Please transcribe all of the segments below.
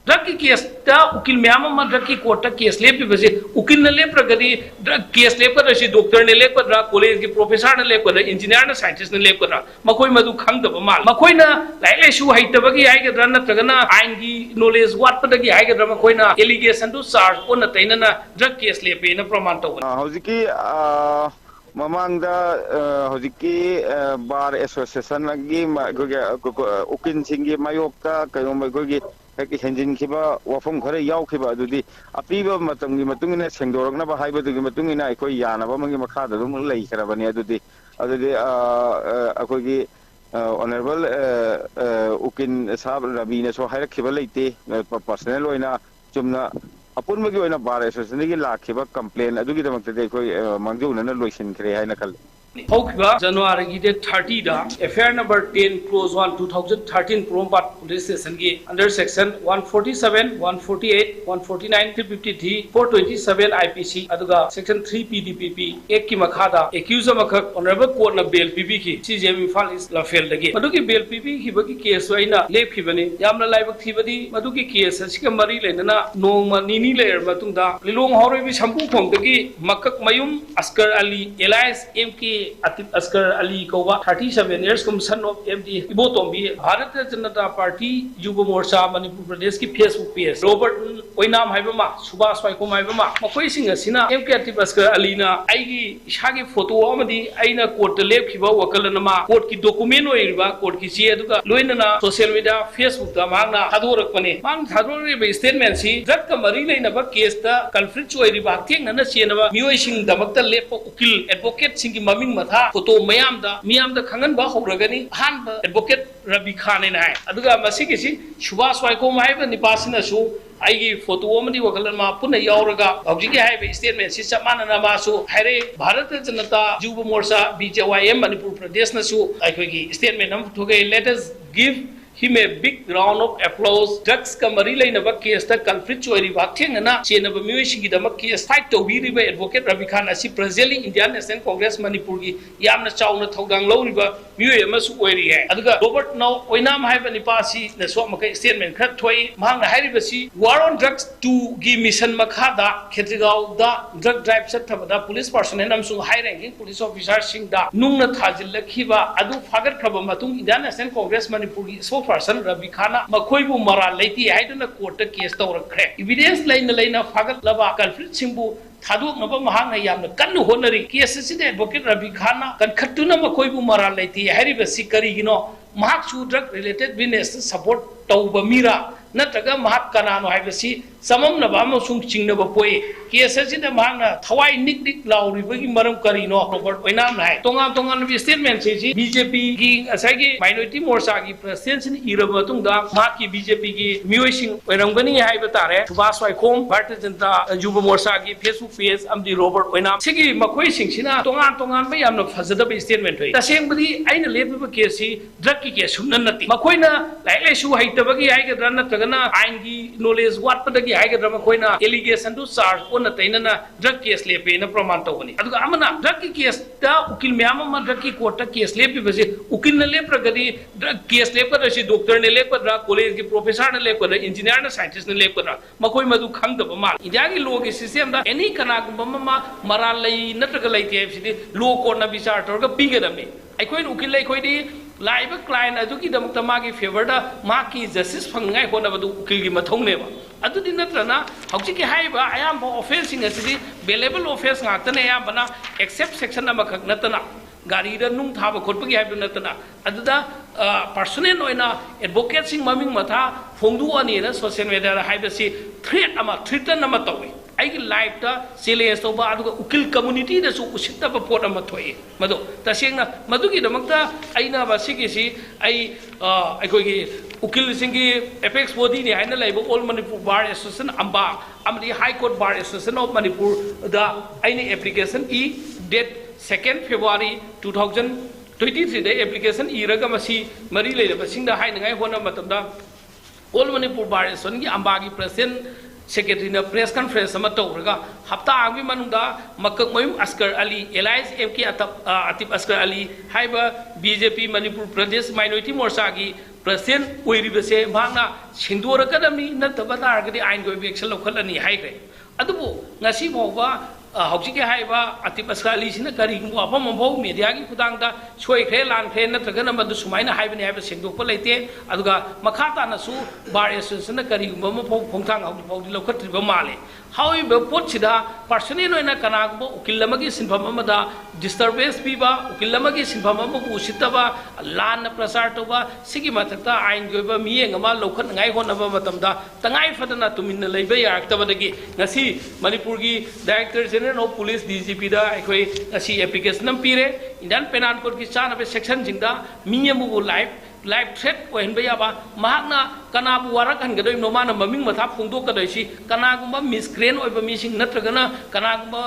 drug की case उकिल ma'am drug की कोर्ट केस लेपीबसे उकिल ने लेप्रगदी ड्रग केस लेपदसी डॉक्टर ने लेपद्रा कॉलेज की प्रोफेसर ने लेपद्रा इंजीनियर ने साइंटिस्ट ने लेपद्रा मखोई मधु खंगदब माल मखोइना लाइक लाइसु हैतबगी हाइगद्रा नत्रगना आइन की नॉलेज वाटपदगी हाइगद्रा मखोइना एलिगेशन टू चार्ज ओन तैनना ड्रग केस लेपेना प्रमाण तौबन हौजिकी ममांगदा हौजिकी बार एसोसिएशन की उकिल सिंगी मायोक्ता कयोमगोगी हेंजिन खिबा वफम खरे यावखिबा अदुदी अपीबा मतंगी मतुंगिना सेंगदोरगना हाइबदुगी मतुंगिना अखोय यानाबा मंगी मखादा दुम लैखराबनी अदुदी अखोगी ऑनरेबल उकिल साहब रबी ने सो हाइरखिबा लेते पर्सनल ओइना चुमना अपुनमगी ओइना बार एसोसिएशन की लाखिबा कंप्लेन अदुगी दमक्तदे अखोय मांगजौनना लोइसिनखरे हाइना खल January date 30 da affair number 10 close 1 2013 Prompat police station ki under section 147 148 149 353 427 IPC aduga section 3 PDPP ek ki makhada accused makhak honorable court na bail PB ki CJM Imphal is la fail dagi maduki bail PB ki bagi case waina lep khibani yamna laibak thibadi maduki case asika mari lenana nongma nini layer matungda lilong horoi bi sampu khong dagi makak mayum askar ali elias MK Atip Askar Ali Kowa 37 years cum son of MD Ibotombi Bharatiya Janata Party Yuva Morcha Manipur Pradesh ki Facebook page Robert Oinam haibama Subhas Waikom haibama makoi sing asina MK Atip Askar Ali na aigi ishagi photo amadi aina court lep khiba wakalana ma court ki document oiriba court ki chi aduga loinana social media Facebook da mangna thadorakpane mang thadorakbe statement si drug ka mari leina ba case da culprit oiriba thengna chenaba mioi sing damakta lep ukil advocate sing ki maming matha photo miyamda khangan ba hogragani han advocate Rabi Khan ne hai aduga masigi si Subhas Waikom haiba nipasina su aigi photo amadi wakalan ma punna yauraga hojiki haiba statement si samana na ma su haire Bharatiya Janata Yuva Morcha BJYM Manipur Pradesh na su aikogi statement nam thogai let us give him a big round of applause drugs ka mari laina ba case ta culprit chori ba thengna chena ba miwi singi da ma case fight to biri ba advocate Rabi Khan asi presently Indian National Congress Manipur gi yamna chauna thogang lori ba miwi ama su oiri hai aduga Robert now oinam hai ba nipasi na so ma kai statement khat thoi mang hairi ba si war on drugs to gi mission makha da khetrigau da drug drive sat thabada police personnel am su high ranking police officer sing da nungna thajil lakhiba adu fagat khaba matung Indian National Congress Manipur gi so person Rabi Khana makhoibu mara leiti haiduna court case tawrakre evidence laina fagat laba culprit singbu thaduk naba mahang yamna kannu honari case side advocate Rabi Khana kan khattuna makhoibu mara leiti hariba sikari gino mahak su drug related business support tawba mira nataga mahak kanano haibasi samam naba amasung chingnaba poi case side mahangna thawai nik lauribagi maram karino Robert oinam nai tongan bi statement si BJP gi asagi minority morcha gi president ni iraba tungda mahaki BJP gi miyoising oiramgani haiba tare Subhas Waikom Bharatiya Janata Yuva Morcha gi Facebook page amdi Robert oinam sigi makoi sing sina tongan ba yamna fazadaba statement hoi tasengbadi aina lebiba case si drug ki case sunna nati makoina lai su haitabagi haigadra natragana ain gi knowledge watpadagi haigadra makoina allegation to charge on tainana drug case lepe na praman tawani aduga amana drug ki case ta ukil myam ma drug ki court case lepe base ukil ne leptragadi drug case lepkadra si doctor ne lepkadra college ki professor ne lepkadra engineer ne scientist ne lepkadra makoi madu khangdaba mal india gi law ki system da any kana gumba ma maral lai natraga lai te si law court na বিচার torga pigadami aikoi ukil lai koi di laiba client aduki damakta magi favor da maki justice phangai hona badu ukil gi mathong ne ba adudi natrana hauchiki haiba ayam offense sing asidi bailable offense ngakta ne ayam bana except section number khak natana gari da nung thaba khotpagi haiba natana aduda personal oina advocate sing maming matha phongdu ani na social media da haiba si threat ama tawi aigi life ta challenge to ba aduga ukil community da su usitta ba pot ama thoi madu tasengna madugi damakta aina ba sigi si ai koi gi ukil singi apex body ni aina laiba all Manipur bar association amba amdi high court bar association of Manipur da aini application e date 2nd February 2023 da application iraga masi mari leida basingda haingai hona matamda all Manipur bar association gi amba gi president secretary na press conference sama tawraga hafta agi manungda makak mayum askar ali elias mk atip askar ali haiba BJP Manipur Pradesh minority morcha gi president ओइरिबसे मांगना सिंदोरकदमनी नतबा तारगदि आइन को action लौखलनी हाइग्रे अदुबो ngasi bawba hauji ke haiba APEEBA skali sina kari mo apa mambo media gi kudangda soi khe lan khe natraga na madu sumaina haibani haiba sengdokpa leite aduga makhata na su bar association na kari mo mo phongthang hau phau di lokhatriba male however pot sida personally no na kana go ukil lamagi sinpham amada disturbance piba ukil lamagi sinpham amabu usitaba lan na prasar toba sigi mathakta ain goiba miyeng ama lokhat ngai honaba matamda tangai fadana tuminna leiba yaktabadagi ngasi manipur gi director general of police DGP da akhoi ngasi application nam pire indian penal code ki chana be section jingda miyamu live threat ko hen baya ba mahakna kanabu warak han gadoi no mana maming matha phungdo kadoi si kanagumba miscreant oiba mising natragana kanagumba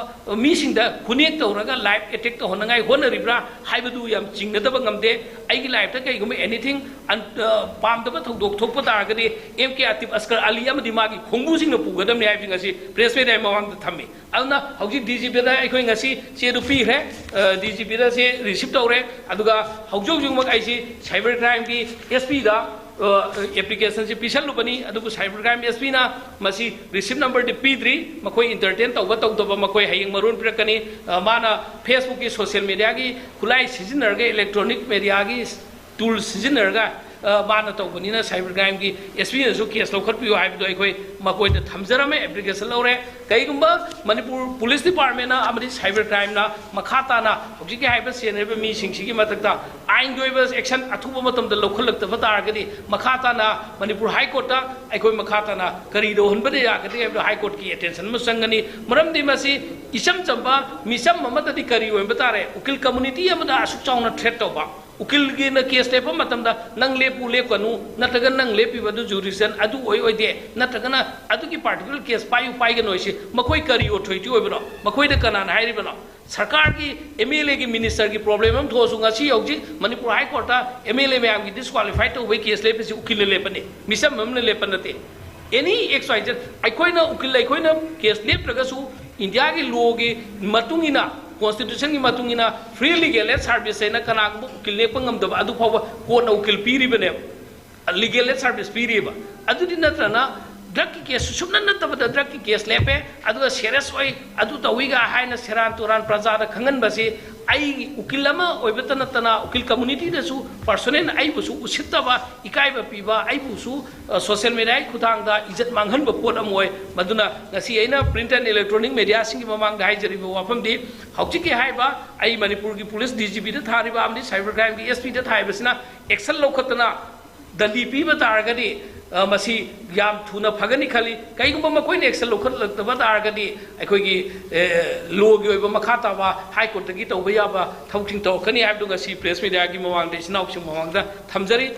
mising da kunek tawraga live attack to honangai honaribra haibadu yam chingnadaba ngamde aigi live ta kai gum anything pamdaba thogdok thokpa taragadi mk atip askar ali amadi magi khongbu sing na pugadam ne haibing asi press media mawang thammi aduna hauji DGP da akhoi ngasi che du pi re DGP da se receive tawre aduga haujog jung mak aisi cyber crime ki SP da application se pisal lubani adugu cyber crime SP na masi receipt number de p3 makoi entertain tawba tawba makoi hayeng marun pirakani mana Facebook ki social media ki khulai sijinar ga electronic media ki tool sijinar ga mana tawbani na cyber crime ki SP na su case lokhat piu hai do koi makoi de thamjarame application lore kaigumba manipur police department na amadi cyber crime na makhata na hoji ki haiba seneba mi singsi ki matakta ain goiba action athuba matam da lokhalak ta batargadi makhata na manipur high court ta aikoi makhata na kari do honbade ya gadi high court ki attention ma sangani maram di masi isam chamba misam mamata di kari oi batare ukil community amada asuk chauna threat to ba ukil gi na case te pa matam da nang lepu lekanu nataga nang lepi badu jurisdiction adu oi oi de nataga na adu ki particular case payu pai ga noisi makoi kari authority oi bano makoi de kana na hairi bano सरकार की MLA की minister की problem हम थोड़ा सुंगा सी होगी Manipur high court MLA में आगे disqualified तो वही केस ले पे उकिल ले पने मिसम हमने ले पनते एनी एक्सवाइजर अकोई ना उकिल अकोई ना केस ले प्रगसु इंडिया की लॉ की मतुंगिना कॉन्स्टिट्यूशन की मतुंगिना फ्री लीगल सर्विस है ना कनाग उकिल ले पंगम दबा अदु फाव कोर्ट उकिल पीरी बने लीगल सर्विस पीरी बा अदु दिन नत्रना ड्रग की केस सुमन नतबद ड्रग की केस लेपे अदुगा सीरियस ओइ अदु तविगा हाइना सेरान तुरान प्रजा दा खंगन बसे आई उकिल अमा ओइबत नतना उकिल कम्युनिटी दसु पर्सनल आई बुसु उसितबा इकाइबा पीबा आई बुसु सोशल मीडिया खुदांग दा इज्जत मांगहन ब pot अमोय मदुना ngasi aina print and electronic media singi mamang gai jariba wafam di hauji ki haiba ai manipur ki police DGP da thariba amdi cyber crime ki SP da thaiba sina action lokhatna dandi piba targadi masi yam thuna phagani khali kaigumba makoi ne excel lokhat laktaba targadi akhoi gi law gi oiba makhata ba high court gi tawba ya ba thauking taw kani habdu ngasi press media gi mawang de sinau sim mawang da thamjari